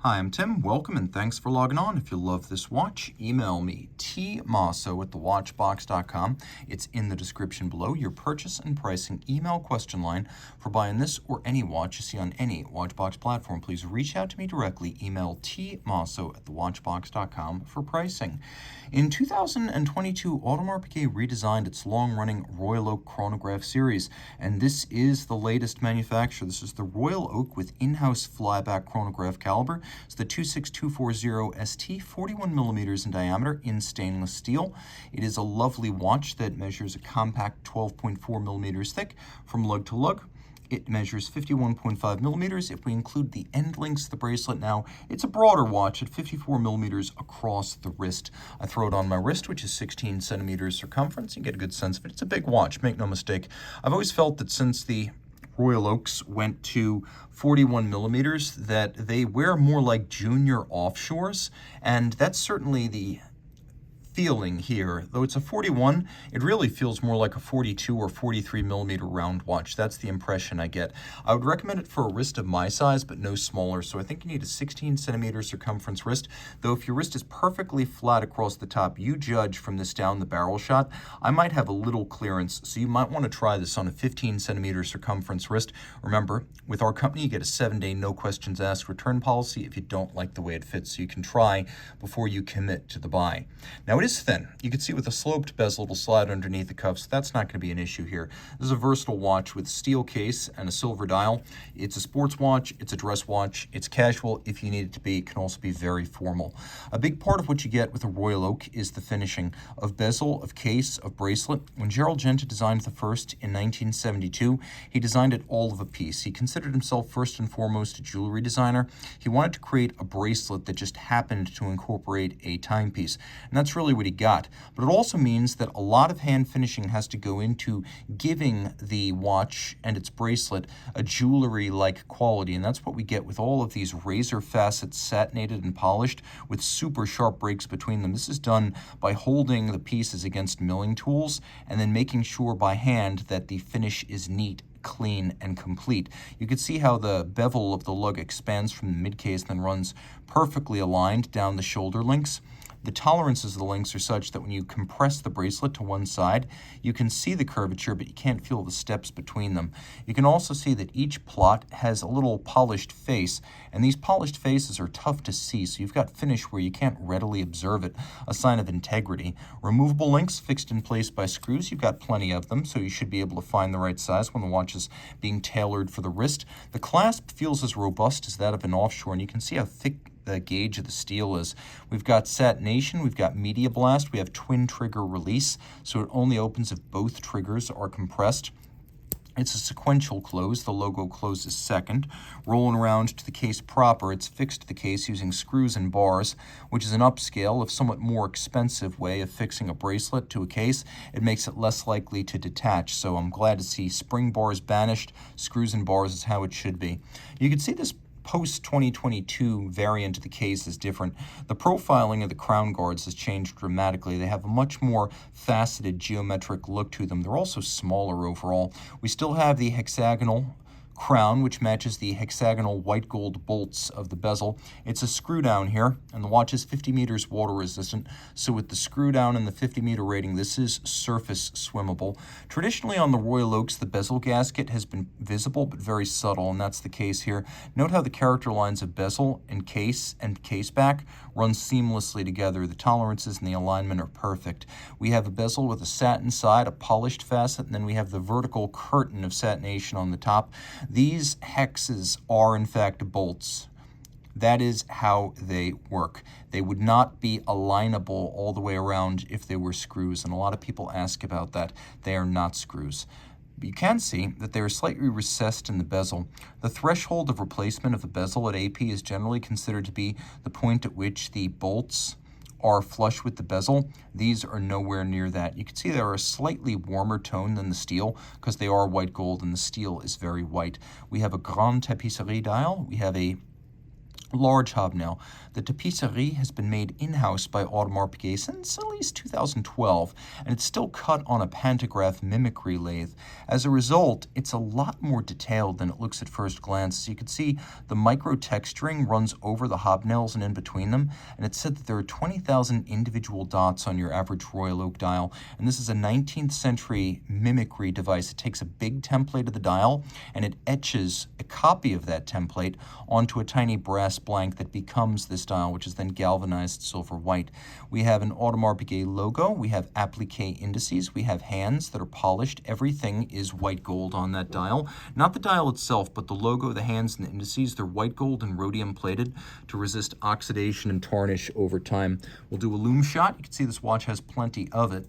Hi, I'm Tim. Welcome and thanks for logging on. If you love this watch, email me, tmosso@thewatchbox.com. It's in the description below. Your purchase and pricing email question line for buying this or any watch you see on any Watchbox platform. Please reach out to me directly. Email tmosso@thewatchbox.com for pricing. In 2022, Audemars Piguet redesigned its long-running Royal Oak Chronograph series, and this is the latest manufacture. This is the Royal Oak with in-house flyback chronograph caliber. It's the 26240ST, 41 millimeters in diameter in stainless steel. It is a lovely watch that measures a compact 12.4 millimeters thick from lug to lug. It measures 51.5 millimeters. If we include the end links of the bracelet now, it's a broader watch at 54 millimeters across the wrist. I throw it on my wrist, which is 16 centimeters circumference. You get a good sense of it. It's a big watch, make no mistake. I've always felt that since the Royal Oaks went to 41 millimeters, that they wear more like junior offshores, and that's certainly the feeling here. Though it's a 41, it really feels more like a 42 or 43 millimeter round watch. That's the impression I get. I would recommend it for a wrist of my size, but no smaller. So I think you need a 16 centimeter circumference wrist. Though if your wrist is perfectly flat across the top, you judge from this down the barrel shot. I might have a little clearance, so you might want to try this on a 15 centimeter circumference wrist. Remember, with our company, you get a 7-day no questions asked return policy if you don't like the way it fits. So you can try before you commit to the buy. Now, it is thin. You can see with a sloped bezel, it'll slide underneath the cuffs. That's not going to be an issue here. This is a versatile watch with steel case and a silver dial. It's a sports watch, it's a dress watch, it's casual if you need it to be. It can also be very formal. A big part of what you get with a Royal Oak is the finishing of bezel, of case, of bracelet. When Gerald Genta designed the first in 1972, he designed it all of a piece. He considered himself first and foremost a jewelry designer. He wanted to create a bracelet that just happened to incorporate a timepiece, and that's really what he got. But it also means that a lot of hand finishing has to go into giving the watch and its bracelet a jewelry-like quality, and that's what we get with all of these razor facets satinated and polished with super sharp breaks between them. This is done by holding the pieces against milling tools and then making sure by hand that the finish is neat, clean, and complete. You can see how the bevel of the lug expands from the mid-case and then runs perfectly aligned down the shoulder links. The tolerances of the links are such that when you compress the bracelet to one side, you can see the curvature, but you can't feel the steps between them. You can also see that each plot has a little polished face, and these polished faces are tough to see, so you've got finish where you can't readily observe it, a sign of integrity. Removable links fixed in place by screws, you've got plenty of them, so you should be able to find the right size when the watch is being tailored for the wrist. The clasp feels as robust as that of an offshore, and you can see how thick the gauge of the steel is. We've got satination, we've got media blast, we have twin trigger release, so it only opens if both triggers are compressed. It's a sequential close. The logo closes second. Rolling around to the case proper, it's fixed to the case using screws and bars, which is an upscale, if somewhat more expensive way of fixing a bracelet to a case. It makes it less likely to detach, so I'm glad to see spring bars banished. Screws and bars is how it should be. You can see this post-2022 variant of the case is different. The profiling of the crown guards has changed dramatically. They have a much more faceted geometric look to them. They're also smaller overall. We still have the hexagonal crown, which matches the hexagonal white gold bolts of the bezel. It's a screw down here, and the watch is 50 meters water resistant. So with the screw down and the 50 meter rating, this is surface swimmable. Traditionally on the Royal Oaks, the bezel gasket has been visible but very subtle, and that's the case here. Note how the character lines of bezel and case back run seamlessly together. The tolerances and the alignment are perfect. We have a bezel with a satin side, a polished facet, and then we have the vertical curtain of satination on the top. These hexes are, in fact, bolts. That is how they work. They would not be alignable all the way around if they were screws, and a lot of people ask about that. They are not screws. But you can see that they are slightly recessed in the bezel. The threshold of replacement of the bezel at AP is generally considered to be the point at which the bolts are flush with the bezel. These are nowhere near that. You can see they are a slightly warmer tone than the steel because they are white gold and the steel is very white. We have a Grand Tapisserie dial. We have a large hobnail. The Tapisserie has been made in-house by Audemars Piguet since at least 2012, and it's still cut on a pantograph mimicry lathe. As a result, it's a lot more detailed than it looks at first glance. So you can see the micro texturing runs over the hobnails and in between them, and it's said that there are 20,000 individual dots on your average Royal Oak dial, and this is a 19th century mimicry device. It takes a big template of the dial, and it etches a copy of that template onto a tiny brass blank that becomes this dial, which is then galvanized silver white. We have an Audemars Piguet logo, we have applique indices, we have hands that are polished. Everything is white gold on that dial. Not the dial itself, but the logo, the hands, and the indices. They're white gold and rhodium plated to resist oxidation and tarnish over time. We'll do a lume shot. You can see this watch has plenty of it.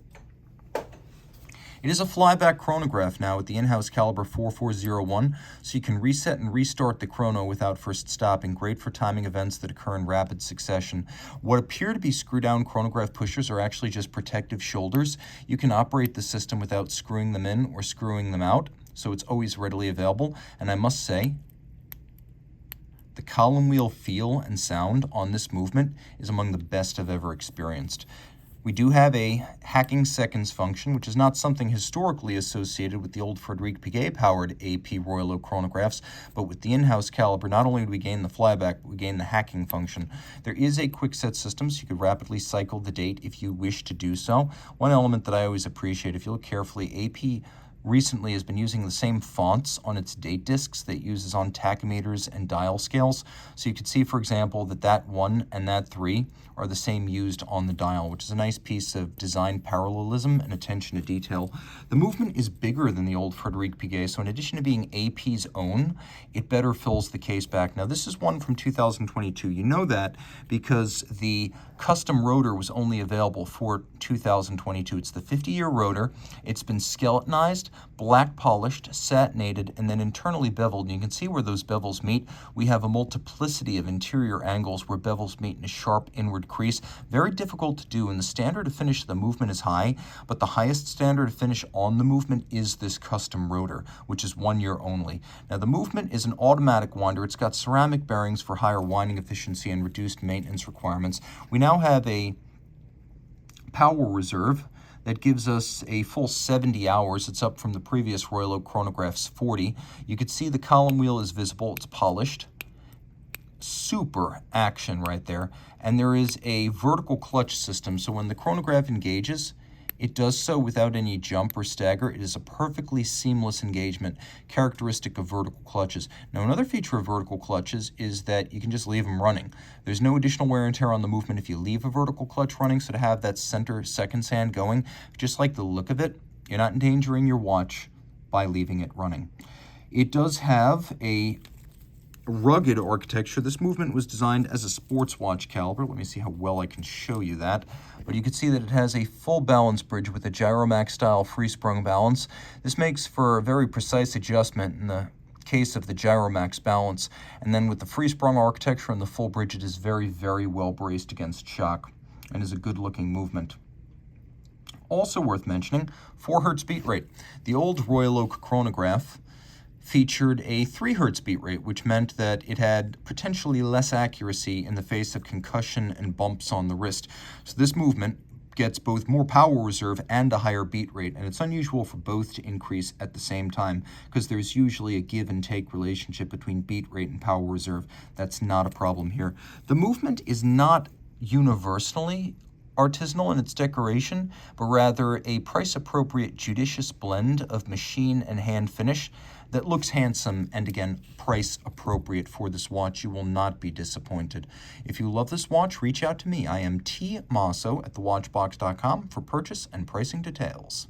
It is a flyback chronograph now with the in-house caliber 4401, so you can reset and restart the chrono without first stopping. Great for timing events that occur in rapid succession. What appear to be screw-down chronograph pushers are actually just protective shoulders. You can operate the system without screwing them in or screwing them out, so it's always readily available. And I must say, the column wheel feel and sound on this movement is among the best I've ever experienced. We do have a hacking seconds function, which is not something historically associated with the old Frederic Piguet-powered AP Royal Oak chronographs, but with the in-house caliber, not only do we gain the flyback, but we gain the hacking function. There is a quick set system, so you could rapidly cycle the date if you wish to do so. One element that I always appreciate, if you look carefully, AP recently has been using the same fonts on its date discs that it uses on tachometers and dial scales. So you can see, for example, that that 1 and that 3 are the same used on the dial, which is a nice piece of design parallelism and attention to detail. The movement is bigger than the old Frederic Piguet, so in addition to being AP's own, it better fills the case back. Now, this is one from 2022. You know that because the custom rotor was only available for 2022. It's the 50-year rotor. It's been skeletonized, black polished, satinated, and then internally beveled. And you can see where those bevels meet. We have a multiplicity of interior angles where bevels meet in a sharp inward crease. Very difficult to do, and the standard of finish of the movement is high, but the highest standard of finish on the movement is this custom rotor, which is 1 year only. Now, the movement is an automatic winder. It's got ceramic bearings for higher winding efficiency and reduced maintenance requirements. We now have a power reserve that gives us a full 70 hours. It's up from the previous Royal Oak chronograph's 40. You can see the column wheel is visible. It's polished. Super action right there. And there is a vertical clutch system, so when the chronograph engages, it does so without any jump or stagger. It is a perfectly seamless engagement, characteristic of vertical clutches. Now, another feature of vertical clutches is that you can just leave them running. There's no additional wear and tear on the movement if you leave a vertical clutch running, so to have that center seconds hand going, just like the look of it, you're not endangering your watch by leaving it running. It does have a rugged architecture. This movement was designed as a sports watch caliber. Let me see how well I can show you that. But you can see that it has a full balance bridge with a Gyromax style free-sprung balance. This makes for a very precise adjustment in the case of the Gyromax balance. And then with the free-sprung architecture and the full bridge, it is very, very well braced against shock and is a good-looking movement. Also worth mentioning, 4 Hz beat rate. The old Royal Oak chronograph featured a 3 Hz beat rate, which meant that it had potentially less accuracy in the face of concussion and bumps on the wrist. So this movement gets both more power reserve and a higher beat rate, and it's unusual for both to increase at the same time because there's usually a give and take relationship between beat rate and power reserve. That's not a problem here. The movement is not universally artisanal in its decoration, but rather a price-appropriate, judicious blend of machine and hand finish that looks handsome and, again, price-appropriate for this watch. You will not be disappointed. If you love this watch, reach out to me. I am Team Mosso at thewatchbox.com for purchase and pricing details.